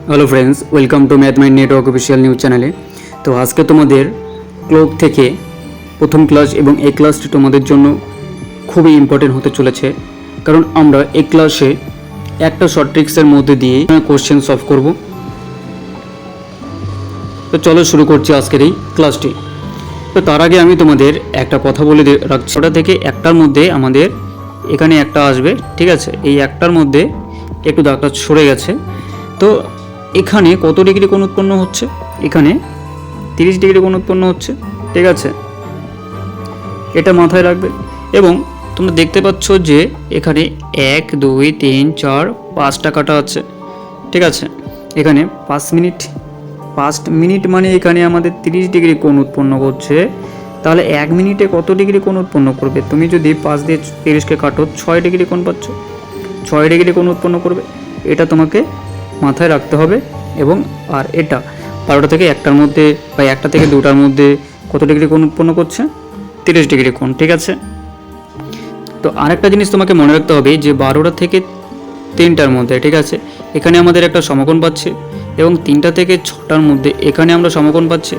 Hello friends, welcome to math mind network official news চ্যানেলে। তো আজকে তোমাদের ক্লোক থেকে প্রথম ক্লাস এবং এই ক্লাসটি তোমাদের জন্য খুবই ইম্পর্টেন্ট হতে চলেছে, কারণ আমরা এই ক্লাসে একটা শর্ট ট্রিক্সের মধ্যে দিয়ে কোশ্চেন সলভ করব। তো চলো শুরু করছি আজকের এই ক্লাসটি। তো তার আগে আমি তোমাদের একটা কথা বলে রাখছি, ওটা থেকে একটার মধ্যে আমাদের এখানে একটা আসবে, ঠিক আছে? এই একটার মধ্যে একটু দাগটা সরে গেছে। তো এখানে কত ডিগ্রি কোণ উৎপন্ন হচ্ছে? এখানে 30 ডিগ্রি কোণ উৎপন্ন হচ্ছে, ঠিক আছে? এটা মাথায় রাখবে। এবং তোমরা দেখতে পাচ্ছ যে এখানে 1 2 3 4 5টা কাটা আছে, ঠিক আছে? এখানে 5 মিনিট মানে এখানে আমাদের 30 ডিগ্রি কোণ উৎপন্ন করছে। তাহলে 1 মিনিটে কত ডিগ্রি কোণ উৎপন্ন করবে? তুমি যদি 5 দিয়ে 30কে কাটো 6 ডিগ্রি কোণ পাচ্ছ, 6 ডিগ্রি কোণ উৎপন্ন করবে। এটা তোমাকে মাথায় রাখতে হবে। এবং আর এটা 12টা থেকে 1টার মধ্যে বা 1টা থেকে 2টার মধ্যে কত ডিগ্রি কোণ উৎপন্ন করছে? 30 ডিগ্রি কোণ, ঠিক আছে? তো আরেকটা জিনিস তোমাকে মনে রাখতে হবে যে 12টা থেকে 3টার মধ্যে, ঠিক আছে, এখানে আমাদের একটা সমকোণ পাচ্ছি। এবং 3টা থেকে 6টার মধ্যে এখানে আমরা সমকোণ পাচ্ছি।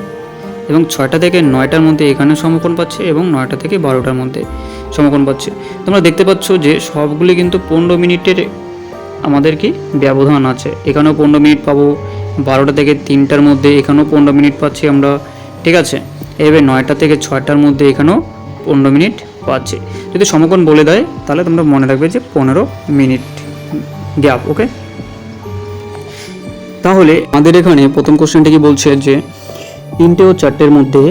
এবং 6টা থেকে 9টার মধ্যে এখানে সমকোণ পাচ্ছে। এবং 9টা থেকে 12টার মধ্যে সমকোণ পাচ্ছে। তোমরা দেখতে পাচ্ছ যে সবগুলি কিন্তু 15 মিনিটের আমাদের কি ব্যবধান আছে। এখানেও 15 মিনিট পাবো, 12টা থেকে 3টার মধ্যে এখানেও 15 মিনিট পাচ্ছি আমরা, ঠিক আছে? এবার 9টা থেকে 6টার মধ্যে এখানেও 15 মিনিট পাচ্ছি। যদি সমকোণ বলে দেয় তাহলে তোমরা মনে রাখবে যে 15 মিনিট গ্যাপ, ওকে? তাহলে আমাদের এখানে প্রথম কোশ্চেনটা কি বলছে যে 3টে ও 4টের মধ্যে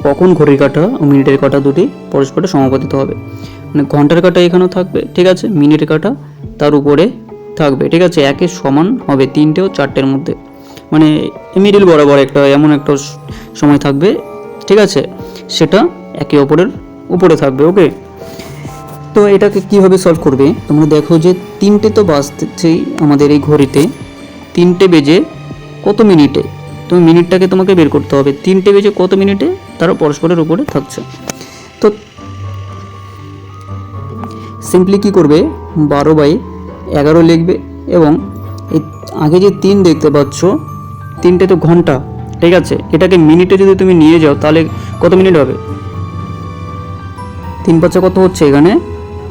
কখন ঘড়ির কাঁটা ও মিনিটের কাঁটা দুটি পরস্পরের সমাপতিত হবে। মানে ঘন্টার কাঁটা এখানেও থাকবে, ঠিক আছে, মিনিটের কাঁটা তার উপরে থাকবে, ঠিক আছে? একের সমান হবে 3টে ও 4টের মধ্যে, মানে মিডিল বরাবর একটা এমন একটা সময় থাকবে, ঠিক আছে? সেটা একে অপরের উপরে থাকবে, ওকে? তো এটাকে কীভাবে সলভ করবে? তোমরা দেখো যে 3টে তো বাজছেই আমাদের এই ঘড়িতে, 3টে বেজে কত মিনিটে, তুমি মিনিটটাকে তোমাকে বের করতে হবে। 3টে বেজে কত মিনিটে তারা পরস্পরের উপরে থাকছে। তো সিম্পলি কী করবে, 12/11 লিখবে। এবং এই আগে যে 3 দেখতে পাচ্ছ, 3টে তো ঘন্টা, ঠিক আছে? এটাকে মিনিটে যদি তুমি নিয়ে যাও তাহলে কত মিনিট হবে? 3 5 কত হচ্ছে? এখানে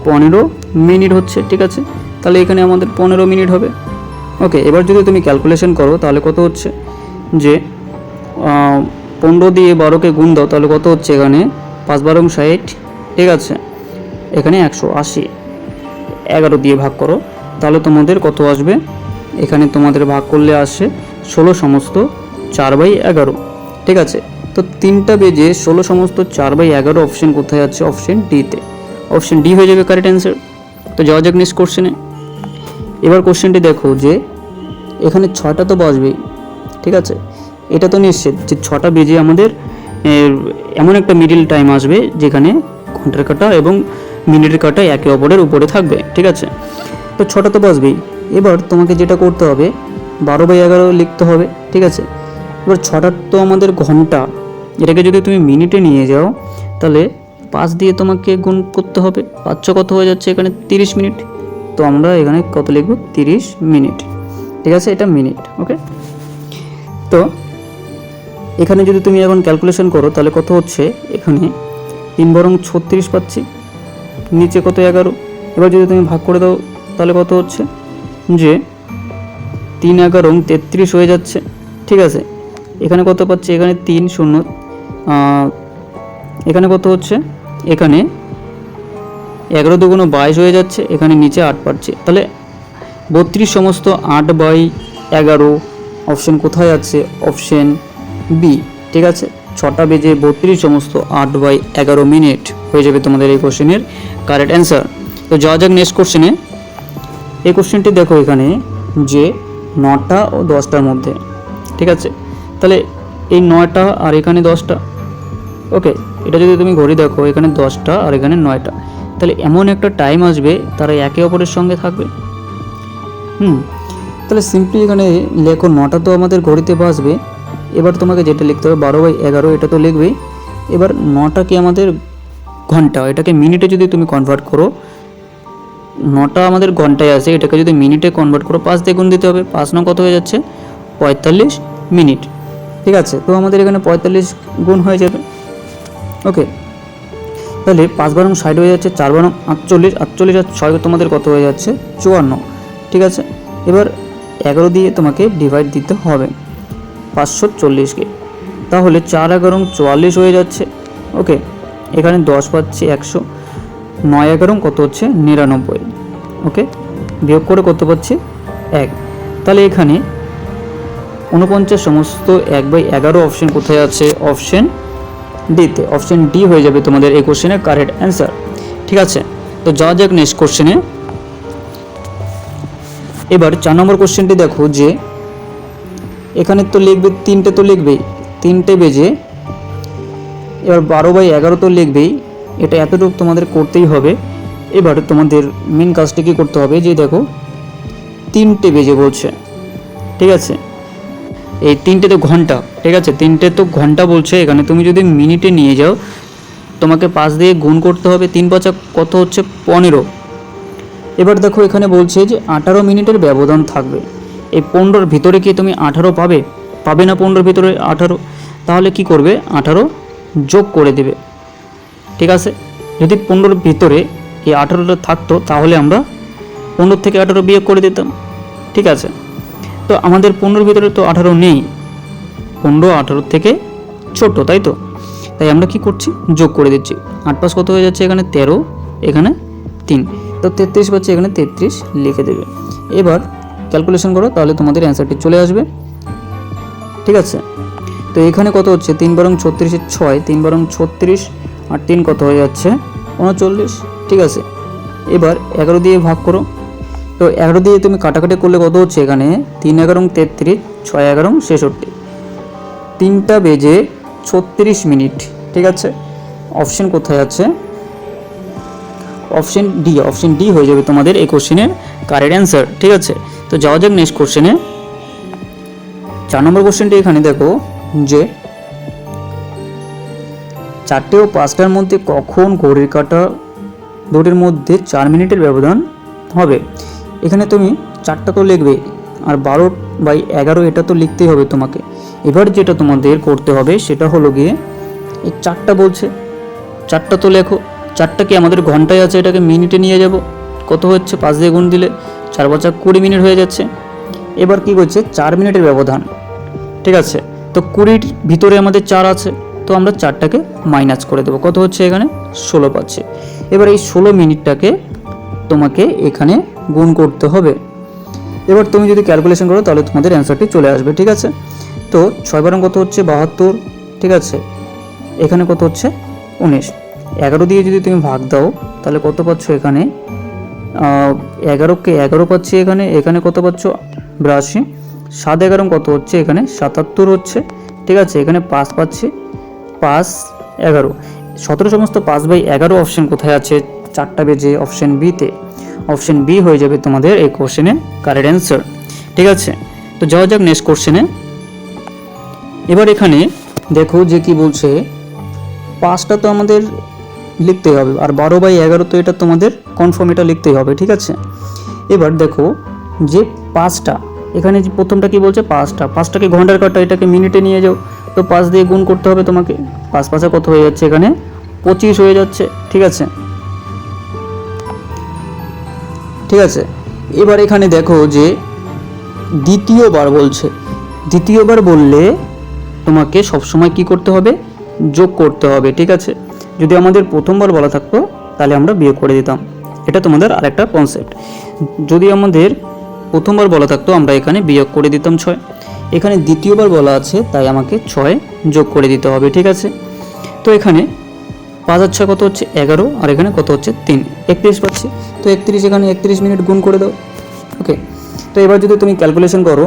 15 মিনিট হচ্ছে, ঠিক আছে? তাহলে এখানে আমাদের 15 মিনিট হবে, ওকে? এবার যদি তুমি ক্যালকুলেশন করো তাহলে কত হচ্ছে যে 15 দিয়ে 12কে গুণ দাও তাহলে কত হচ্ছে? এখানে 5 12 60, ঠিক আছে? এখানে 180, 11 দিয়ে ভাগ করো তাহলে তোমাদের কত আসবে? এখানে তোমাদের ভাগ করলে আসে 16 সমস্ত 4/11, ঠিক আছে? তো 3টা বেজে 16 সমস্ত 4/11 অপশন কোথায় আছে? অপশন ডিতে। অপশন ডি হয়ে যাবে কারেক্ট অ্যান্সার। তো যাওয়া যাক নেক্সট কোশ্চেনে। এবার কোশ্চেনটি দেখো যে এখানে 6টা তো বাজবেই, ঠিক আছে? এটা তো নিশ্চিত যে 6টা বেজে আমাদের এমন একটা মিডিল টাইম আসবে যেখানে ঘন্টার কাঁটা এবং মিনিটের কাঁটা একে অপরের উপরে থাকবে, ঠিক আছে? তো 6টা তো বাজবেই। এবার তোমাকে যেটা করতে হবে 12/11 লিখতে হবে, ঠিক আছে? এবার 6টা তো আমাদের ঘন্টা, এটাকে যদি তুমি মিনিটে নিয়ে যাও তাহলে 5 দিয়ে তোমাকে গুণ করতে হবে। 5 কত হয়ে যাচ্ছে? এখানে 30 মিনিট। তো আমরা এখানে কত লিখব? 30 মিনিট, ঠিক আছে? এটা মিনিট, ওকে? তো এখানে যদি তুমি এখন ক্যালকুলেশন করো তাহলে কত হচ্ছে? এখানে 3 বরং 36 পাচ্ছি, নিচে কত? 11। এবার যদি তুমি ভাগ করে দাও তাহলে কত হচ্ছে যে 3 11 33 হয়ে যাচ্ছে, ঠিক আছে? এখানে কত পাচ্ছি? এখানে 3 0, এখানে কত হচ্ছে? এখানে 11 2 22 হয়ে যাচ্ছে, এখানে নিচে 8 পাচ্ছি। তাহলে 32 সমস্ত 8/11 অপশন কোথায় আছে? অপশন বি, ঠিক আছে? 6টা বেজে 32 সমস্ত 8/11 মিনিট হয়ে যাবে তোমাদের এই কোশ্চেনের কারেক্ট অ্যান্সার। তো যাওয়া যাক নেক্সট কোশ্চেনে। এই কোশ্চেনটি দেখো এখানে যে 9টা ও 10টার মধ্যে, ঠিক আছে? তাহলে এই 9টা আর এখানে 10টা, ওকে? এটা যদি তুমি ঘড়ি দেখো এখানে 10টা আর এখানে 9টা, তাহলে এমন একটা টাইম আসবে তারা একে অপরের সঙ্গে থাকবে। তাহলে সিম্পলি এখানে লেখো 9টা তো আমাদের ঘড়িতে বাজবে। এবার তোমাকে যেটা লিখতে হবে 12/11, এটা তো লিখবেই। এবার 9টা কি আমাদের ঘন্টা, এটাকে মিনিটে যদি তুমি কনভার্ট করো 9টা আমাদের ঘন্টায় আছে, এটাকে যদি মিনিটে কনভার্ট করো 5 দিয়ে গুণ দিতে হবে। 5 9 কত হয়ে যাচ্ছে? 45 মিনিট। ঠিক আছে, তো আমাদের এখানে 45 গুণ হয়ে যাবে। ওকে, তাহলে 5 বারং 60 হয়ে যাচ্ছে, 4 বারং 48, 48 আর 6 তোমাদের কত হয়ে যাচ্ছে 54। ঠিক আছে, এবার 11 দিয়ে তোমাকে ডিভাইড দিতে হবে 540কে, তাহলে 4 11 44 হয়ে যাচ্ছে। ওকে, এখানে 10 পাচ্ছি 100, 9 11 কত হচ্ছে 99। ওকে, বিয়োগ করে কত পাচ্ছি 1। তাহলে এখানে 49 সমস্ত 1/11 অপশন কোথায় আছে? অপশন ডিতে, অপশন ডি হয়ে যাবে তোমাদের এই কোশ্চেনের কারেক্ট অ্যান্সার। ঠিক আছে, তো যাওয়া যাক নেক্সট কোশ্চেনে। এবার 4 নম্বর কোশ্চেনটি দেখো যে এখানে তো লিখবে 3টে, তো লিখবেই 3টে বেজে, এবার 12/11 তো লিখবেই, এটা এতটুকু তোমাদের করতেই হবে। এবার তোমাদের মেন কাজটা কী করতে হবে, যে দেখো 3টে বেজে বলছে। ঠিক আছে, এই 3টে তো ঘন্টা। ঠিক আছে, 3টে তো ঘন্টা বলছে, এখানে তুমি যদি মিনিটে নিয়ে যাও তোমাকে 5 দিয়ে গুণ করতে হবে, 3 5 কত হচ্ছে 15। এবার দেখো এখানে বলছে যে 18 মিনিটের ব্যবধান থাকবে। এই 15-র ভিতরে কি তুমি 18 পাবে? পাবে না 15-র ভিতরে 18, তাহলে কি করবে 18 যোগ করে দেবে। ঠিক আছে, যদি 15-র ভিতরে এই 18টা থাকতো তাহলে আমরা 15 থেকে 18 বিয়োগ করে দিতাম। ঠিক আছে, তো আমাদের 15-র ভিতরে তো 18 নেই, 15 18 থেকে ছোট, তাই তো, তাই আমরা কি করছি যোগ করে দিচ্ছি। 8 5 কত হয়ে যাচ্ছে এখানে 13, এখানে 3, তো 33 পাচ্ছি, এখানে 33 লিখে দেবে। এবার ক্যালকুলেশন করো, তাহলে তোমাদের অ্যান্সারটি চলে আসবে। ঠিক আছে, তো এখানে কত হচ্ছে 3 বারং 36 6, 3 বারং 36 আর 3 কত হয়ে যাচ্ছে 39। ঠিক আছে, এবার 11 দিয়ে ভাগ করো, তো 11 দিয়ে তুমি কাটাকাটি করলে কত হচ্ছে এখানে 3 11 33, 6 11 66, 3টা বেজে 36 মিনিট। ঠিক আছে, অপশন কোথায় আছে? অপশন ডি, অপশন ডি হয়ে যাবে তোমাদের এই কোশ্চেনের কারেক্ট অ্যান্সার। ঠিক আছে, তো যাওয়া যাক নেক্সট কোশ্চেনে। 4 নম্বর কোশ্চেনটি এখানে দেখো যে 4টে ও 5টার মধ্যে কখন ঘড়ির কাঁটা দুটির মধ্যে 4 মিনিটের ব্যবধান হবে। এখানে তুমি 4টা তো লিখবে, আর 12/11 এটা তো লিখতেই হবে তোমাকে। এবার যেটা তোমাদের করতে হবে সেটা হলো গিয়ে এই 4টা বলছে, 4টা তো লেখো। 4টা কি আমাদের ঘন্টায় আছে, এটাকে মিনিটে নিয়ে যাব, কত হচ্ছে 5 দিয়ে গুণ দিলে 4 5 20 মিনিট হয়ে যাচ্ছে। এবার কি করছে 4 মিনিটের ব্যবধান। ঠিক আছে, তো 20-র ভিতরে আমাদের 4 আছে, তো আমরা 4টাকে মাইনাস করে দেবো, কত হচ্ছে এখানে 16 পাচ্ছে। এবার এই 16 মিনিটটাকে তোমাকে এখানে গুণ করতে হবে। এবার তুমি যদি ক্যালকুলেশন করো তাহলে তোমাদের অ্যান্সারটি চলে আসবে। ঠিক আছে, তো 6 বারং কত হচ্ছে 72। ঠিক আছে, এখানে কত হচ্ছে 19, 11 দিয়ে যদি তুমি ভাগ দাও তাহলে কত পাচ্ছ এখানে 11কে 11 পাচ্ছি, এখানে এখানে কত পাচ্ছ 82, 7 11 কত হচ্ছে এখানে 77 হচ্ছে। ঠিক আছে, এখানে 5 পাচ্ছি, 5 11, 17 সমস্ত 5/11 অপশন কোথায় আছে? 4টা বেজে অপশন বিতে, অপশন বি হয়ে যাবে তোমাদের এই কোশ্চেনের কারেক্ট অ্যান্সার। ঠিক আছে, তো যাওয়া যাক নেক্সট কোশ্চেনে। এবার এখানে দেখো যে কি বলছে, 5টা তো আমাদের লিখতেই হবে, আর 12/11 তো এটা তোমাদের কনফার্ম, এটা লিখতেই হবে। ঠিক আছে, এবার দেখো যে 5টা, এখানে যে প্রথমটা কি বলছে 5টাকে ঘন্টার কাঁটা, এটাকে মিনিটে নিয়ে যাও, তো 5 দিয়ে গুণ করতে হবে তোমাকে। 5 5 কত হয়ে যাচ্ছে এখানে 25 হয়ে যাচ্ছে। ঠিক আছে, ঠিক আছে, এবার এখানে দেখো যে দ্বিতীয়বার বলছে, দ্বিতীয়বার বললে তোমাকে সবসময় কি করতে হবে যোগ করতে হবে। ঠিক আছে, যদি আমাদের প্রথমবার বলা থাকতো তাহলে আমরা বিয়োগ করে দিতাম, এটা তোমাদের আরেকটা কনসেপ্ট। যদি আমাদের প্রথমবার বলা থাকতো আমরা এখানে বিয়োগ করে দিতাম 6, এখানে দ্বিতীয়বার বলা আছে তাই আমাকে 6 যোগ করে দিতে হবে। ঠিক আছে, তো এখানে 5 আর 6 কত হচ্ছে 11, আর এখানে কত হচ্ছে 3, 31 পাচ্ছি, তো 31 এখানে 31 মিনিট গুণ করে দাও। ওকে, তো এবার যদি তুমি ক্যালকুলেশন করো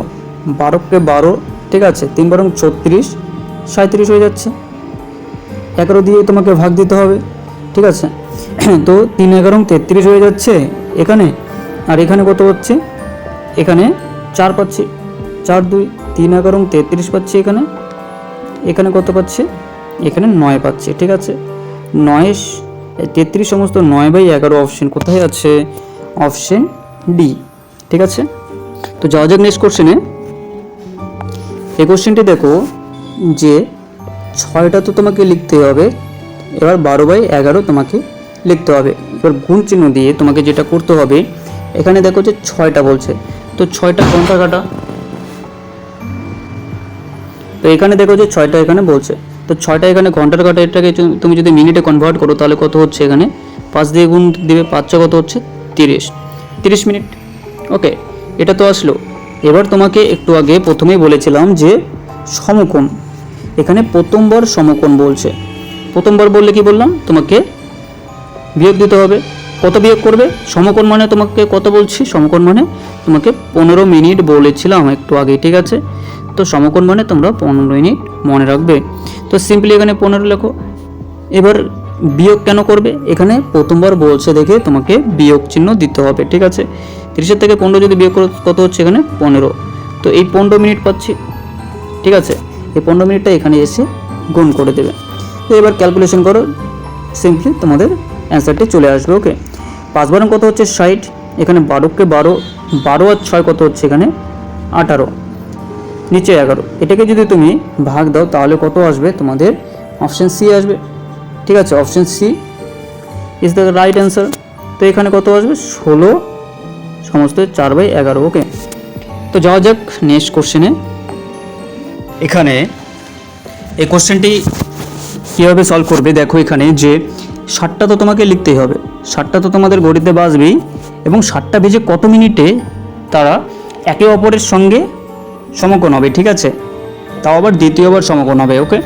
12কে 12, ঠিক আছে, 3 বারং 36, 37 হয়ে যাচ্ছে, 11 দিয়ে তোমাকে ভাগ দিতে হবে। ঠিক আছে, তো 3 11 33 হয়ে যাচ্ছে এখানে, আর এখানে কত হচ্ছে এখানে 4 পাচ্ছি, 4 2, 3 11 33 পাচ্ছি, এখানে এখানে কত পাচ্ছি এখানে 9 পাচ্ছি। ঠিক আছে, 9 33 সমস্ত 9/11 অপশন কোথায় আছে? Option D. ঠিক আছে, তো যাওয়া যাক নেক্সট কোশ্চেনে। এই কোশ্চেনটি দেখো যে 6টা তো তোমাকে লিখতে হবে, এবার 12/11 তোমাকে লিখতে হবে। এবার গুণ চিহ্ন দিয়ে তোমাকে যেটা করতে হবে, এখানে দেখো যে 6টা বলছে, তো 6টা ঘন্টা কাটা, তো এখানে দেখো যে 6টা এখানে বলছে, তো 6টা এখানে ঘন্টার কাটা, এটাকে তুমি যদি মিনিটে কনভার্ট করো তাহলে কত হচ্ছে, এখানে 5 দিয়ে গুণ দিবে, 5 কত হচ্ছে 30 মিনিট। ওকে, এটা তো আসলো। এবার তোমাকে একটু আগে প্রথমেই বলেছিলাম যে সমকোণ, এখানে প্রথমবার সমকোণ বলছে। প্রথমবার বললে কি বললাম, তোমাকে বিয়োগ দিতে হবে। কত বিয়োগ করবে, সমকোণ মানে তোমাকে কত বলছি, সমকোণ মানে তোমাকে 15 মিনিট বলেছিলাম একটু আগে, ঠিক আছে। তো সমকোণ মানে তোমরা 15 মিনিট মনে রাখবে। তো সিম্পলি এখানে 15 লেখো। এবার বিয়োগ কেন করবে, এখানে প্রথমবার বলছে দেখে তোমাকে বিয়োগ চিহ্ন দিতে হবে, ঠিক আছে। 30 থেকে 15 যদি বিয়োগ করো কত হচ্ছে, এখানে 15। তো এই 15 মিনিট পাচ্ছি, ঠিক আছে। এই 15 মিনিটটা এখানে এসে গুণ করে দেবে। তো এবার ক্যালকুলেশন করো, সিম্পলি তোমাদের অ্যান্সারটি চলে আসবে। ওকে, 5 বারং কত হচ্ছে 60, এখানে 12কে 12, 12 আর 6 কত হচ্ছে, এখানে 18, নিচে 11। এটাকে যদি তুমি ভাগ দাও তাহলে কত আসবে তোমাদের, অপশান সি আসবে, ঠিক আছে। Option C is the right answer. তো এখানে কত আসবে, 16 সমস্ত 4/11। ওকে, তো যাওয়া যাক নেক্সট কোশ্চেনে। এখানে এই কোশ্চেনটি কীভাবে সলভ করবে দেখো, এখানে যে 60টা তো তোমাকে লিখতেই হবে, 60টা তো তোমাদের ঘড়িতে বাজবেই, এবং 60টা বেজে কত মিনিটে তারা একে অপরের সঙ্গে সমকোণ হবে, ঠিক আছে। তাও আবার দ্বিতীয়বার সমকোণ হবে। ওকে,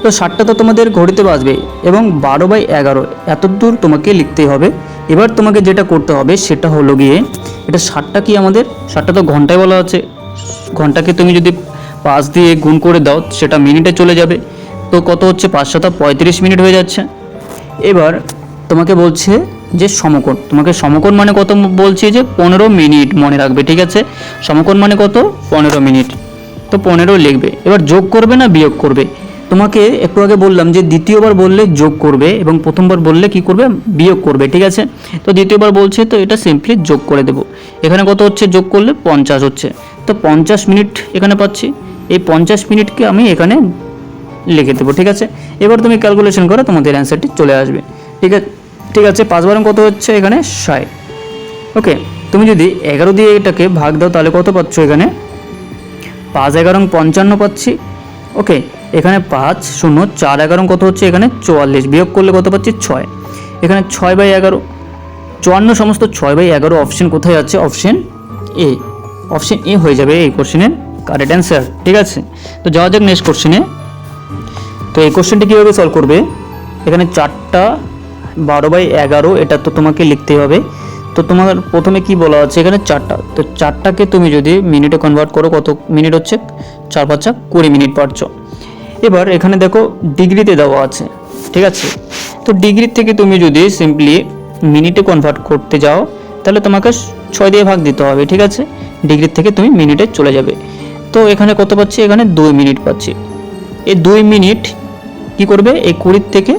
তো 60টা তো তোমাদের ঘড়িতে বাজবে এবং 12/11 এত দূর তোমাকে লিখতেই হবে। এবার তোমাকে যেটা করতে হবে সেটা হলো গিয়ে, এটা 60টা কি আমাদের, 60টা তো ঘন্টায় বলা আছে, ঘন্টাকে তুমি যদি 5 দিয়ে গুণ করে দাও সেটা মিনিটে চলে যাবে। তো কত হচ্ছে, 5 × 35 মিনিট হয়ে যাচ্ছে। এবার তোমাকে বলছে যে সমকোণ, তোমাকে সমকোণ মানে কত বলছি, যে 15 মিনিট মনে রাখবে, ঠিক আছে। সমকোণ মানে কত, 15 মিনিট। তো 15 লিখবে। এবার যোগ করবে না বিয়োগ করবে, তোমাকে একটু আগে বললাম যে দ্বিতীয়বার বললে যোগ করবে এবং প্রথমবার বললে কি করবে, বিয়োগ করবে, ঠিক আছে। তো দ্বিতীয়বার বলছে তো এটা সিম্পলি যোগ করে দেব। এখানে কত হচ্ছে, যোগ করলে 50 হচ্ছে। তো 50 মিনিট এখানে পাচ্ছি, এই 50 মিনিটকে আমি এখানে লিখে দেবো, ঠিক আছে। এবার তুমি ক্যালকুলেশন করো, তোমাদের অ্যান্সারটি চলে আসবে, ঠিক আছে। ঠিক আছে, 5 বারং কত হচ্ছে, এখানে 60। ওকে, তুমি যদি 11 দিয়ে এটাকে ভাগ দাও তাহলে কত পাচ্ছ, এখানে 5 × 11 55 পাচ্ছি। ওকে, এখানে 5 0 4 11 কত হচ্ছে, এখানে 44, বিয়োগ করলে কত পাচ্ছি 6, এখানে 6/11, 54 সমস্ত 6/11। অপশন কোথায় আছে, অপশন এ, অপশন এ হয়ে যাবে এই কোশ্চেনের কারেক্ট অ্যান্সার, ঠিক আছে। তো যাওয়া যাক নেক্সট কোশ্চেনে। তো এই কোশ্চেনটি কীভাবে সলভ করবে, এখানে 4টা 12/11 এটা তো তোমাকে লিখতেই হবে। তো তোমার প্রথমে কি বলা আছে, এখানে 4টা, তো 4টাকে তুমি যদি মিনিটে কনভার্ট করো কত মিনিট হচ্ছে, 4 × 5 = 20 মিনিট পাচ্ছ। এবার এখানে দেখো ডিগ্রিতে দেওয়া আছে, ঠিক আছে। তো ডিগ্রি থেকে তুমি যদি সিম্পলি মিনিটে কনভার্ট করতে যাও তাহলে তোমাকে 6 দিয়ে ভাগ দিতে হবে, ঠিক আছে। ডিগ্রি থেকে তুমি মিনিটে চলে যাবে। তো এখানে কত পাচ্ছি, এখানে 2 মিনিট পাচ্ছি। এই 2 মিনিট কি করবে, এই 20 থেকে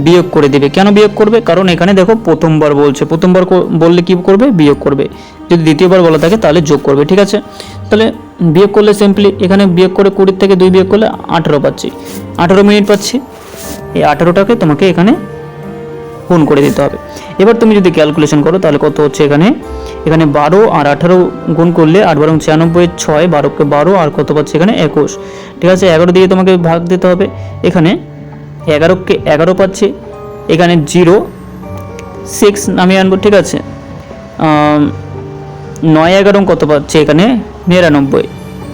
বিয়োগ করে দেবে। কেন বিয়োগ করবে, কারণ এখানে দেখো প্রথমবার বলছে, প্রথমবার বললে কি করবে, বিয়োগ করবে। যদি দ্বিতীয়বার বলা থাকে তাহলে যোগ করবে, ঠিক আছে। তাহলে বিয়োগ করলে সিম্পলি এখানে বিয়োগ করে 20 থেকে 2 বিয়োগ করলে 18 পাচ্ছি, 18 মিনিট পাচ্ছি। এই 18টাকে তোমাকে এখানে গুণ করে দিতে হবে। এবার তুমি যদি ক্যালকুলেশন করো তাহলে কত হচ্ছে, এখানে 12 আর 18 গুণ করলে 8 × 96 6, 12কে 12 আর কত পাচ্ছি, এখানে 21, ঠিক আছে। 11 দিয়ে তোমাকে ভাগ দিতে হবে, এখানে 11কে 11 পাচ্ছি, এখানে 0 6 নামিয়ে আনবো, ঠিক আছে। 9 11 কত পাচ্ছি, এখানে 99।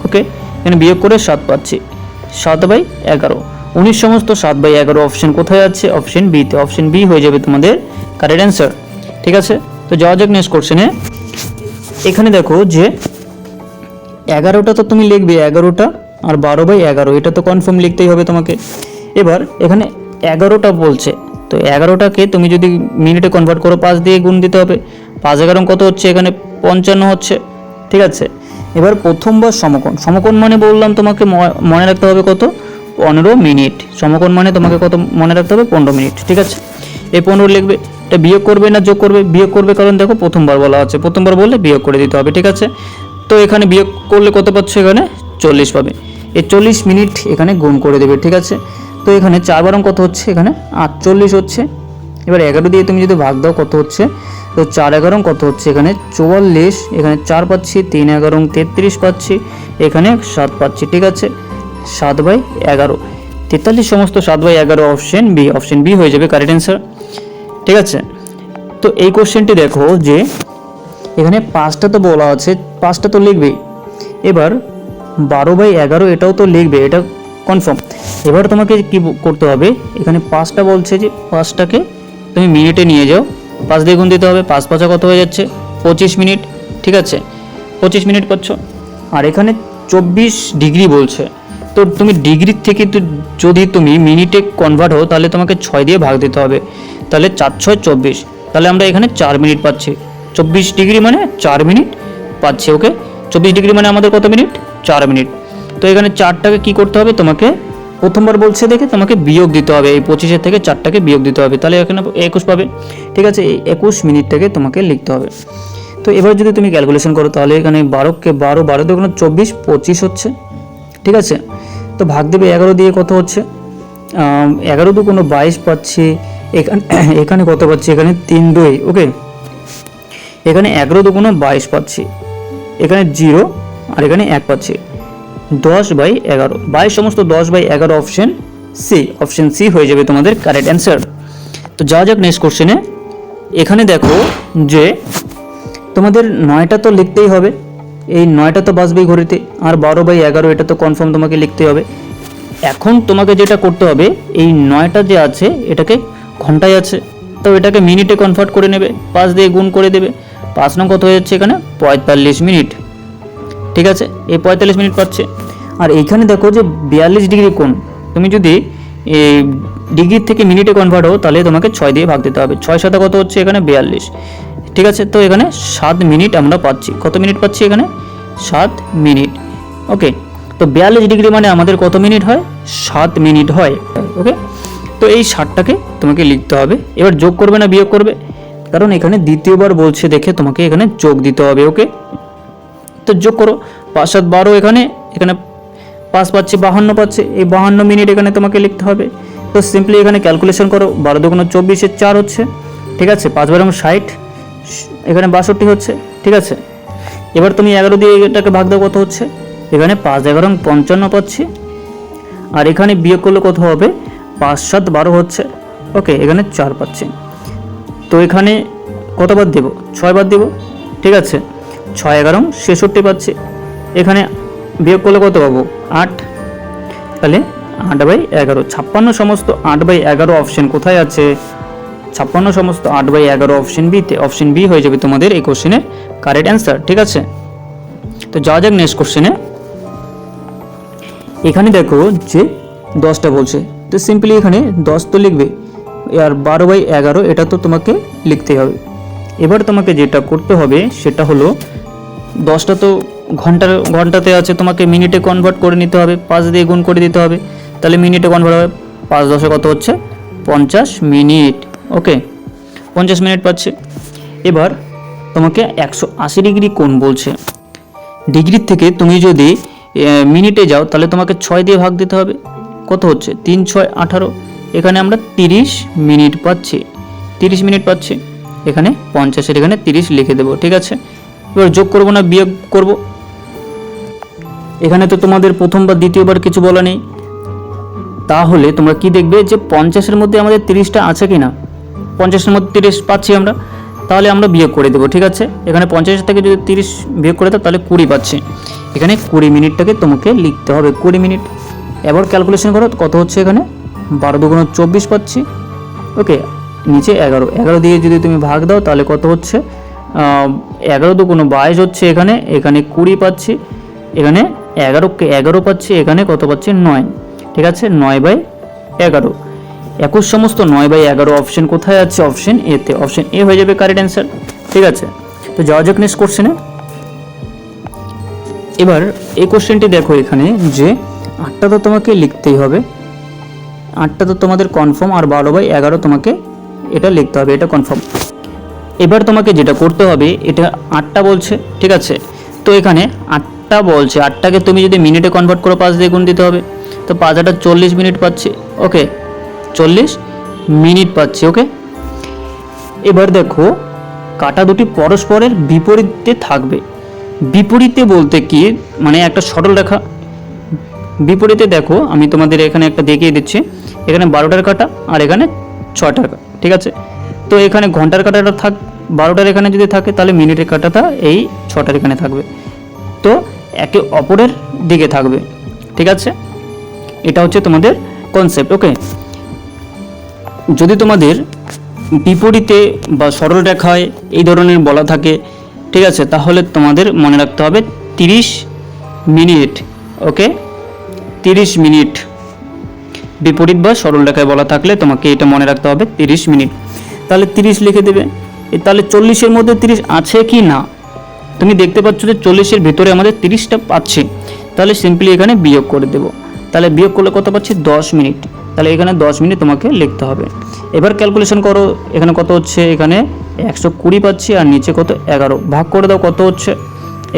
ওকে, এখানে বিয়োগ করে 7 পাচ্ছি, 7/11, 19 সমস্ত 7/11। অপশন কোথায় আছে, অপশন বিতে, অপশন বি হয়ে যাবে তোমাদের কারেক্ট অ্যান্সার, ঠিক আছে। তো যাওয়া যাক নেক্সট কোশ্চেনে। এখানে দেখো যে 11টা তো তুমি লিখবে, 11টা আর 12/11 এটা তো কনফার্ম লিখতেই হবে তোমাকে। এবার এখানে 11টা বলছে, তো 11টাকে তুমি যদি মিনিটে কনভার্ট করো 5 দিয়ে গুণ দিতে হবে। 5 × 11 কত হচ্ছে, এখানে 55 হচ্ছে, ঠিক আছে। এবার প্রথমবার সমকোণ, সমকোণ মানে বললাম তোমাকে মনে রাখতে হবে কত, 15 মিনিট। সমকোণ মানে তোমাকে কত মনে রাখতে হবে, 15 মিনিট, ঠিক আছে। এই 15 লিখবে। এটা বিয়োগ করবে না যোগ করবে, বিয়োগ করবে, কারণ দেখো প্রথমবার বলা আছে, প্রথমবার বললে বিয়োগ করে দিতে হবে, ঠিক আছে। তো এখানে বিয়োগ করলে কত পাচ্ছ, এখানে 40 পাবে। এই 40 মিনিট এখানে গুণ করে দেবে, ঠিক আছে। তো এখানে 4 বারং কত হচ্ছে, এখানে 48 হচ্ছে। এবার 11 দিয়ে তুমি যদি ভাগ দাও কত হচ্ছে, তো 4 11 কত হচ্ছে, এখানে 44, এখানে 4 পাচ্ছি, 3 11 33 পাচ্ছি, এখানে 7 পাচ্ছি, ঠিক আছে। 7/11 43 সমস্ত 7/11 অপশন বি হয়ে যাবে কারেক্ট অ্যান্সার, ঠিক আছে। তো এই কোশ্চেনটি দেখো যে এখানে 5টা তো বলা আছে, 5টা তো লিখবেই। এবার 12/11 এটাও তো লিখবে, এটা কনফার্ম। এবার তোমাকে কি করতে হবে, এখানে 5টা বলছে যে 5টাকে তুমি মিনিটে নিয়ে যাও, 5 দিয়ে গুণ দিতে হবে, 5 5 কত হয়ে যাচ্ছে 25 মিনিট, ঠিক আছে। 25 মিনিট পাচ্ছ। আর এখানে 24 ডিগ্রি বলছে, তো তুমি ডিগ্রির থেকে যদি তুমি মিনিটে কনভার্ট হও তাহলে তোমাকে 6 দিয়ে ভাগ দিতে হবে, তাহলে 4 6 24, তাহলে আমরা এখানে 4 মিনিট পাচ্ছি। 24 ডিগ্রি মানে 4 মিনিট পাচ্ছি, ওকে। 24 ডিগ্রি মানে আমাদের কত মিনিট, 4 মিনিট। তো এখানে 4টাকে কি করতে হবে, তোমাকে প্রথমবার বলছে দেখে তোমাকে বিয়োগ দিতে হবে, এই 25 থেকে 4টাকে বিয়োগ দিতে হবে, তাহলে এখানে 21 পাবে, ঠিক আছে। এই 21 মিনিটটাকে তোমাকে লিখতে হবে। তো এবার যদি তুমি ক্যালকুলেশন করো তাহলে এখানে 12কে 12 12 দুগুণ 24 25 হচ্ছে, ঠিক আছে। তো ভাগ দেবে 11 দিয়ে, কত হচ্ছে 11 দুগুণ 22 পাচ্ছি, এখানে কত পাচ্ছি, এখানে 3 2, ওকে। এখানে 11 দুগুণ 22 পাচ্ছি, এখানে 0 আর এখানে 1 পাচ্ছি, 10/11 22 সমস্ত 10/11 অপশন সি হয়ে যাবে তোমাদের কারেক্ট অ্যান্সার। তো যাওয়া যাক নেক্সট কোশ্চেনে। এখানে দেখো যে তোমাদের 9টা তো লিখতেই হবে, এই 9টা তো বাজবেই ঘড়িতে, আর 12/11 এটা তো কনফার্ম তোমাকে লিখতে হবে। এখন তোমাকে যেটা করতে হবে, এই 9টা যে আছে এটাকে ঘন্টায় আছে, তো এটাকে মিনিটে কনভার্ট করে নেবে, 5 দিয়ে গুণ করে দেবে। 5 নং কত হয়ে যাচ্ছে, এখানে 45 মিনিট, ঠিক আছে। এই 45 মিনিট পাচ্ছে। আর এইখানে দেখো যে 42 ডিগ্রি কোণ, তুমি যদি এই ডিগ্রির থেকে মিনিটে কনভার্ট হও তাহলে তোমাকে 6 দিয়ে ভাগ দিতে হবে, 6 7 কত হচ্ছে, এখানে 42, ঠিক আছে। তো এখানে 7 মিনিট আমরা পাচ্ছি, কত মিনিট পাচ্ছি, এখানে 7 মিনিট, ওকে। তো 42 ডিগ্রি মানে আমাদের কত মিনিট হয়, 7 মিনিট হয়, ওকে। তো এই 7টাকে তোমাকে লিখতে হবে। এবার যোগ করবে না বিয়োগ করবে, কারণ এখানে দ্বিতীয়বার বলছে দেখে তোমাকে এখানে যোগ দিতে হবে, ওকে। তো যোগ করো, 5 7 12, এখানে 5 পাচ্ছি 52 পাচ্ছে, এই 52 মিনিট এখানে তোমাকে লিখতে হবে। তো সিম্পলি এখানে ক্যালকুলেশন করো, 12 দুগুণ 24 4 হচ্ছে, ঠিক আছে। 5 12 60, এখানে 62 হচ্ছে, ঠিক আছে। এবার তুমি 11 দিয়ে এটাকে ভাগ দাও, কত হচ্ছে, এখানে 5 11 55 পাচ্ছি, আর এখানে বিয়োগ করলে কত হবে, 5 7 12 হচ্ছে, ওকে। এখানে 4 পাচ্ছি। তো এখানে কত বাদ দেব, 6 বাদ দেব, ঠিক আছে। 6 11 66 পাচ্ছি, এখানে বিয়োগ করলে কত পাবো, 8, তাহলে 8/11। 56 সমস্ত 8/11 অপশন কোথায় আছে, 56 সমস্ত 8/11 অপশন বিতে, অপশন বি হয়ে যাবে তোমাদের এই কোশ্চেনের কারেক্ট অ্যান্সার, ঠিক আছে। তো যাওয়া যাক নেক্সট কোশ্চেনে। এখানে দেখো যে 10টা বলছে, তো সিম্পলি এখানে 10 তো লিখবে, আর 12/11 এটা তো তোমাকে লিখতেই হবে। এবার তোমাকে যেটা করতে হবে সেটা হলো 10টা তো ঘন্টাতে আছে, তোমাকে মিনিটে কনভার্ট করে নিতে হবে, 5 দিয়ে গুণ করে দিতে হবে, তাহলে মিনিটে কনভার্ট হবে। 5 10 কত হচ্ছে, 50 মিনিট, ওকে। 50 মিনিট পাচ্ছে। এবার তোমাকে 180 ডিগ্রি কোণ বলছে, ডিগ্রির থেকে তুমি যদি মিনিটে যাও তাহলে তোমাকে 6 দিয়ে ভাগ দিতে হবে, কত হচ্ছে, 3 6 18, এখানে আমরা 30 মিনিট পাচ্ছি, 30 মিনিট পাচ্ছি। এখানে 50 এখানে 30 লিখে দেবো, ঠিক আছে। এবার যোগ করবো না বিয়োগ করব, এখানে তো তোমাদের প্রথমবার দ্বিতীয়বার কিছু বলা নেই, তাহলে তোমরা কি দেখবে যে 50-এর মধ্যে আমাদের 30টা আছে কি না, 50-এর মধ্যে 30 পাচ্ছি আমরা, তাহলে আমরা বিয়োগ করে দেবো, ঠিক আছে। এখানে 50 থেকে যদি 30 বিয়োগ করে দাও তাহলে 20 পাচ্ছি, এখানে 20 মিনিটটাকে তোমাকে লিখতে হবে, 20 মিনিট। এবার ক্যালকুলেশন করো, কত হচ্ছে, এখানে 12 দুগুণ 24 পাচ্ছি, ওকে। নিচে 11 দিয়ে যদি তুমি ভাগ দাও তাহলে কত হচ্ছে, 11 দুগুণ 22 হচ্ছে, এখানে 20 পাচ্ছি, এখানে 11কে 11 পাচ্ছি, এখানে কত পাচ্ছি, 9, ঠিক আছে। 9/11, 21 সমস্ত 9/11 অপশন কোথায় আছে, অপশন এতে, অপশন এ হয়ে যাবে কারেক্ট অ্যান্সার, ঠিক আছে। তো যাওয়া যাক নেক্সট কোশ্চেনে। এবার এই কোশ্চেনটি দেখো, এখানে যে 8টা তো তোমাকে লিখতেই হবে, 8টা তো তোমাদের কনফার্ম, আর 12/11 তোমাকে এটা লিখতে হবে, এটা কনফার্ম। এবার তোমাকে যেটা করতে হবে, এটা 8টা বলছে, ঠিক আছে। তো এখানে 8টা বলছে, 8টাকে তুমি যদি মিনিটে কনভার্ট করো 5 দিয়ে গুণ দিতে হবে। তো 5 8 40 মিনিট পাচ্ছি। ওকে, 40 মিনিট পাচ্ছি। ওকে, এবার দেখো কাটা দুটি পরস্পরের বিপরীতে থাকবে। বিপরীতে বলতে কি, মানে একটা সরল রেখা বিপরীতে। দেখো আমি তোমাদের এখানে একটা দেখিয়ে দিচ্ছি, এখানে 12টার কাটা আর এখানে 6টার কাটা, ঠিক আছে। তো এখানে ঘন্টার কাটাটা 12টার এখানে যদি থাকে, তাহলে মিনিটের কাটাটা এই 6টার এখানে থাকবে। তো একে অপরের দিকে থাকবে, ঠিক আছে। এটা হচ্ছে তোমাদের কনসেপ্ট। ওকে, যদি তোমাদের বিপরীতে বা সরল রেখায় এই ধরনের বলা থাকে, ঠিক আছে, তাহলে তোমাদের মনে রাখতে হবে 30 মিনিট। ওকে, 30 মিনিট বিপরীত বা সরল রেখায় বলা থাকলে তোমাকে এটা মনে রাখতে হবে 30 মিনিট। তাহলে 30 লিখে দেবে। তাহলে 40-এর মধ্যে 30 আছে কি না, তুমি দেখতে পাচ্ছ যে 40-এর ভিতরে আমাদের 30টা পাচ্ছি। তাহলে সিম্পলি এখানে বিয়োগ করে দেব। তাহলে বিয়োগ করলে কত পাচ্ছি, 10 মিনিট। তাহলে এখানে 10 মিনিট তোমাকে লিখতে হবে। এবার ক্যালকুলেশন করো, এখানে কত হচ্ছে, এখানে 120 পাচ্ছি আর নিচে কত 11, ভাগ করে দাও কত হচ্ছে,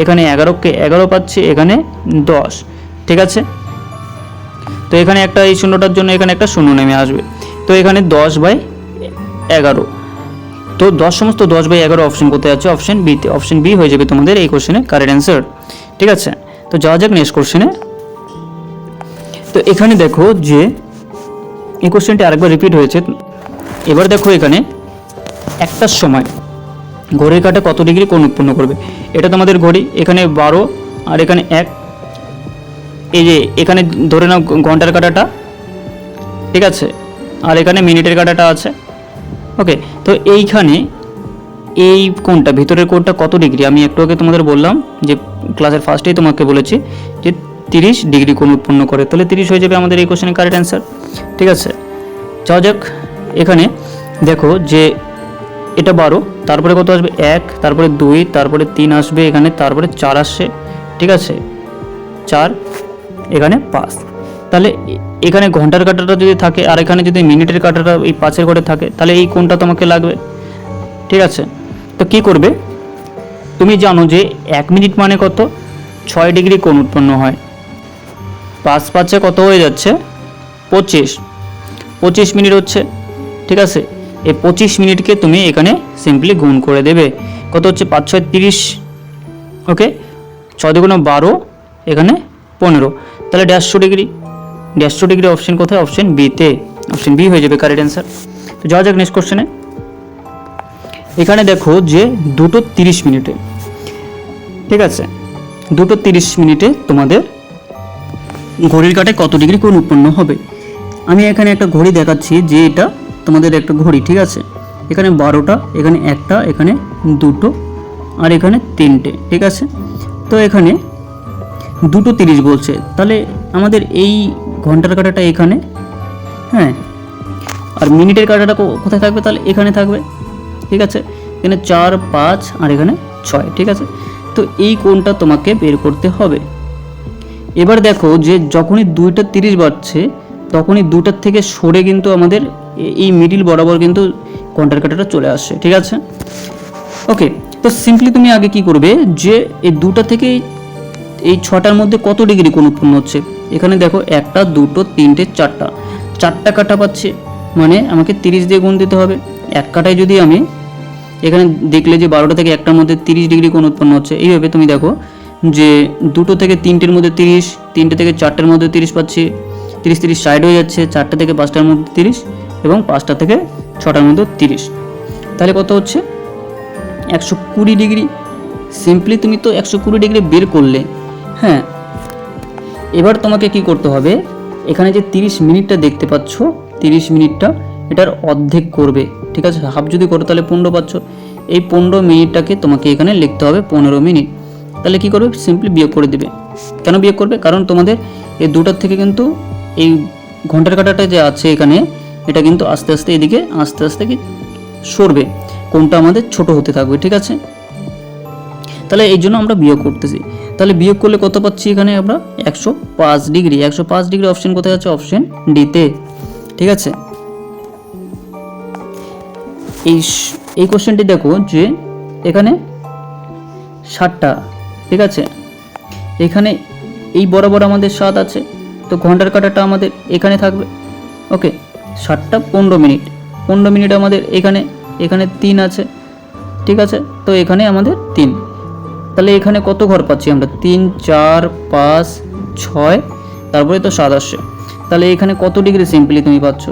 এখানে 11কে 11 পাচ্ছি, এখানে 10, ঠিক আছে। তো এখানে একটা এই শূন্যটার জন্য এখানে একটা শূন্য নেমে আসবে। তো এখানে 10/11। তো 10 সমস্ত 10/11 অপশন কোথায় আছে, অপশন বিতে। অপশন বি হয়ে যাবে তোমাদের এই কোশ্চেনে কারেক্ট অ্যান্সার, ঠিক আছে। তো যাওয়া যাক নেক্সট কোশ্চেনে। তো এখানে দেখো যে এই কোশ্চেনটি আরেকবার রিপিট হয়েছে। এবার দেখো এখানে একটার সময় ঘড়ির কাঁটা কত ডিগ্রি কোণ উৎপন্ন করবে। এটা তোমাদের ঘড়ি, এখানে 12 আর এখানে 1। এই যে এখানে ধরে নাও ঘন্টার কাঁটাটা, ঠিক আছে, আর এখানে মিনিটের কাঁটাটা আছে। ওকে, তো এইখানে এই কোণটা, ভিতরের কোণটা কত ডিগ্রি, আমি একটু আগে তোমাদের বললাম যে ক্লাসের ফার্স্টেই তোমাকে বলেছি যে 30 ডিগ্রি কোণ উৎপন্ন করে। তাহলে 30 হয়ে যাবে আমাদের এই কোশ্চেনের কারেক্ট অ্যান্সার, ঠিক আছে। যাওয়া যাক। এখানে দেখো যে এটা 12, তারপরে কত আসবে 1, তারপরে 2, তারপরে 3 আসবে এখানে, তারপরে 4 আসছে, ঠিক আছে, 4, এখানে 5। তাহলে এখানে ঘন্টার কাঁটাটা যদি থাকে আর এখানে যদি মিনিটের কাঁটাটা এই 5-এর ঘরে থাকে, তাহলে এই কোণটা তোমাকে লাগবে, ঠিক আছে। তো কি করবে, তুমি জানো যে 1 মিনিট মানে কত, 6 ডিগ্রি কোণ উৎপন্ন হয়। 5 5-এ কত হয়ে যাচ্ছে, 25 মিনিট হচ্ছে, ঠিক আছে। এই 25 মিনিটকে তুমি এখানে সিম্পলি গুণ করে দেবে। কত হচ্ছে, 5 6 30। ওকে, 6 2 12, এখানে 15, তাহলে 150 ডিগ্রি। 150 ডিগ্রি অপশন কোথায়, অপশন বিতে। অপশন বি হয়ে যাবে কারেক্ট অ্যান্সার। তো যাওয়া যাক নেক্সট কোশ্চেনে। এখানে দেখো যে 2:30 মিনিটে, ঠিক আছে, 2:30 মিনিটে তোমাদের ঘড়ির কাঁটায় কত ডিগ্রি কোণ উৎপন্ন হবে। আমি এখানে একটা ঘড়ি দেখাচ্ছি যে এটা তোমাদের একটা ঘড়ি, ঠিক আছে। এখানে 12টা, এখানে 1টা, এখানে 2টো আর এখানে 3টে, ঠিক আছে। তো এখানে 2:30 বলছে, তাহলে আমাদের এই ঘন্টার কাঁটাটা এখানে, হ্যাঁ, আর মিনিটের কাঁটাটা কোথায় থাকবে, তাহলে এখানে থাকবে, ঠিক আছে। এখানে 4 5 আর এখানে 6, ঠিক আছে। তো এই কোণটা তোমাকে বের করতে হবে। এবার দেখো যে যখনই 2:30 বাজছে, তখনই 2টার থেকে সরে কিন্তু আমাদের এই মিডিল বরাবর কিন্তু ঘন্টার কাঁটাটা চলে আসছে, ঠিক আছে। ওকে, তো সিম্পলি তুমি আগে কি করবে যে এই 2টা থেকে এই 6টার মধ্যে কত ডিগ্রি কোণ উৎপন্ন হচ্ছে। এখানে দেখো 1টা 2টো 3টে 4টা কাঁটা পাচ্ছে, মানে আমাকে 30 দিয়ে গুণ দিতে হবে। এক কাঁটায় যদি আমি এখানে দেখলে যে 12টা থেকে 1টার মধ্যে 30 ডিগ্রি কোণ উৎপন্ন হচ্ছে, এইভাবে তুমি দেখো যে 2টো থেকে 3টের মধ্যে 30, 3টে থেকে 4টের মধ্যে 30 পাচ্ছি, 30 30 সাইড হয়ে যাচ্ছে, 4টা থেকে 5টার মধ্যে 30 এবং 5টা থেকে 6টার মধ্যে 30, তাহলে কত হচ্ছে 120 ডিগ্রি। সিম্পলি তুমি তো 120 ডিগ্রি বের করলে। হ্যাঁ, এবার তোমাকে কি করতে হবে, এখানে যে 30 মিনিটটা দেখতে পাচ্ছ, 30 মিনিটটা এটার অর্ধেক করবে, ঠিক আছে। হাফ যদি করো তাহলে 15 পাচ্ছ। এই 15 মিনিটটাকে তোমাকে এখানে লিখতে হবে 15 মিনিট। তাহলে কি করবে, সিম্পলি বিয়োগ করে দেবে। কেন বিয়োগ করবে, কারণ তোমাদের এই 2টার থেকে কিন্তু এই ঘন্টার কাঁটাটা যে আছে এখানে, এটা কিন্তু আস্তে আস্তে এদিকে আস্তে আস্তে কি সরবে, কোণটা আমাদের ছোট হতে থাকবে, ঠিক আছে। তাহলে এই জন্য আমরা বিয়োগ করতেছি। তাহলে বিয়োগ করলে কত পাচ্ছি, এখানে আমরা 105 ডিগ্রি। 105 ডিগ্রি অপশন কোথায় আছে, অপশন ডিতে, ঠিক আছে। এই কোশ্চেনটি দেখো যে এখানে 60টা, ঠিক আছে, এখানে এই বরাবর আমাদের 7 আছে, তো ঘন্টার কাঁটাটা আমাদের এখানে থাকবে। ওকে, 7টা 15 মিনিট, 15 মিনিট আমাদের এখানে, এখানে 3 আছে, ঠিক আছে, তো এখানে আমাদের 3। তাহলে এখানে কত ঘর পাচ্ছি আমরা? 3 4 5 6, তারপরে তো 7 আসছে। তাহলে এখানে কত ডিগ্রি সিম্পলি তুমি পাচ্ছ?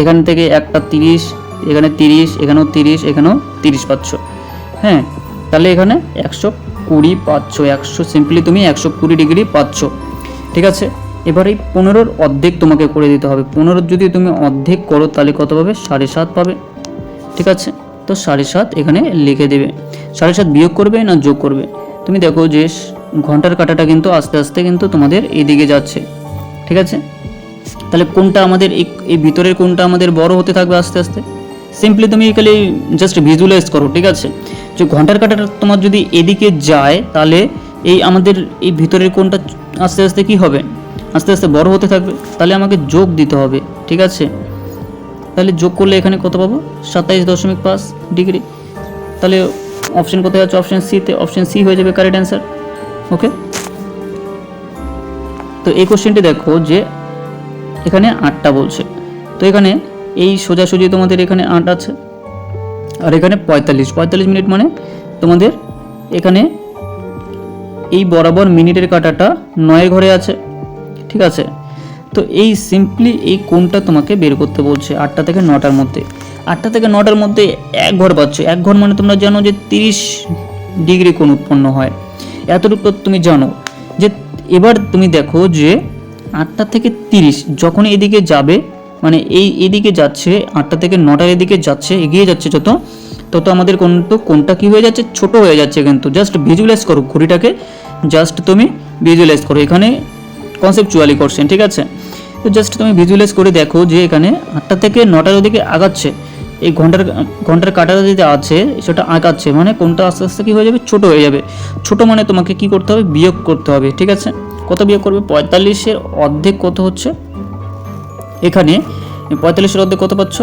এখান থেকে একটা 30, এখানে 30, এখানেও 30, এখানেও 30 পাচ্ছ। হ্যাঁ, তাহলে এখানে 120 পাচ্ছ, 100 সিম্পলি তুমি 120 ডিগ্রি পাচ্ছ, ঠিক আছে। এবার এই 15-র অর্ধেক তোমাকে করে দিতে হবে। 15 যদি তুমি অর্ধেক করো তাহলে কত পাবে? 7.5 পাবে, ঠিক আছে। তো 7.5 এখানে লিখে দেবে। 7.5 বিয়োগ করবে না যোগ করবে? তুমি দেখো যে ঘন্টার কাঁটাটা কিন্তু আস্তে আস্তে কিন্তু তোমাদের এইদিকে যাচ্ছে, ঠিক আছে। তাহলে কোনটা আমাদের এই ভিতরের কোনটা আমাদের বড় হতে থাকবে আস্তে আস্তে? সিম্পলি তুমি এখানে জাস্ট ভিজুয়ালাইজ করো, ঠিক আছে। যে ঘন্টার কাঁটাটা তোমার যদি এদিকে যায় তাহলে এই আমাদের এই ভিতরের কোনটা আস্তে আস্তে কি হবে? আস্তে আস্তে বড় হতে থাকবে। তাহলে আমাকে যোগ দিতে হবে, ঠিক আছে। তাহলে যোগ করলে এখানে কত পাবো? 27.5 ডিগ্রি। তাহলে অপশন কোথায় আছে? অপশন সিতে। অপশন সি হয়ে যাবে কারেক্ট অ্যান্সার। ওকে, তো এই কোশ্চেনটি দেখো যে এখানে 8টা বলছে, তো এখানে এই সোজাসুজি তোমাদের এখানে 8 আছে, আর এখানে 45 মিনিট, মানে তোমাদের এখানে এই বরাবর মিনিটের কাঁটাটা 9 ঘরে আছে, ঠিক আছে। তো এই সিম্পলি এই কোণটা তোমাকে বের করতে বলছে 8টা থেকে 9টার মধ্যে। 8টা থেকে 9টার মধ্যে 1 ঘর পাচ্ছ। 1 ঘর মানে তোমরা জানো যে 30 ডিগ্রি কোণ উৎপন্ন হয়, এতটুকু তুমি জানো। যে এবার তুমি দেখো যে 8টা থেকে 30 যখন এদিকে যাবে, মানে এদিকে যাচ্ছে, 8টা থেকে 9টার এদিকে যাচ্ছে, এগিয়ে যাচ্ছে যত, তত আমাদের কোণটা কি হয়ে যাচ্ছে? ছোট হয়ে যাচ্ছে। কিন্তু জাস্ট ভিজুয়ালাইজ করো ঘড়িটাকে, জাস্ট তুমি ভিজুয়ালাইজ করো। এখানে কনসেপচুয়ালি কোশ্চেন, ঠিক আছে। তো জাস্ট তুমি ভিজুয়ালাইজ করে দেখো যে এখানে 8টা থেকে 9টার ওদিকে আগাচ্ছে, এই ঘন্টার কাঁটাটা যেটা আছে সেটা আগাচ্ছে, মানে কোনটা আস্তে আস্তে কী হয়ে যাবে? ছোট হয়ে যাবে। ছোট মানে তোমাকে কি করতে হবে? বিয়োগ করতে হবে, ঠিক আছে। কত বিয়োগ করবে? 45-এর অর্ধেক কত হচ্ছে? এখানে 45-এর অর্ধেক কত পাচ্ছ?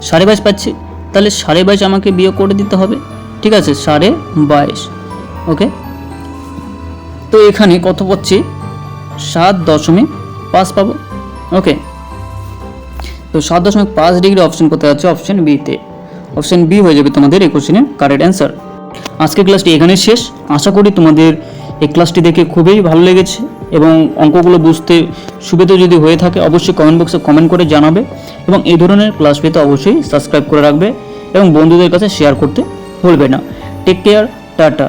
22.5 পাচ্ছি। তাহলে 22.5 আমাকে বিয়োগ করে দিতে হবে, ঠিক আছে, 22.5। ওকে, তো এখানে কত পাচ্ছি? 7.5 পাবো। ওকে, তো 7.5 ডিগ্রি অপশন কোথায় আছে? অপশন বিতে। অপশন বি হয়ে যাবে তোমাদের এই কোশ্চেনের কারেক্ট অ্যান্সার। আজকের ক্লাসটি এখানে শেষ। আশা করি তোমাদের এই ক্লাসটি দেখে খুবই ভালো লেগেছে এবং অঙ্কগুলো বুঝতে সুবিধা যদি হয়ে থাকে অবশ্যই কমেন্ট বক্সে কমেন্ট করে জানাবে, এবং এই ধরনের ক্লাস পেতে অবশ্যই সাবস্ক্রাইব করে রাখবে এবং বন্ধুদের কাছে শেয়ার করতে ভুলবে না। Take care, tata.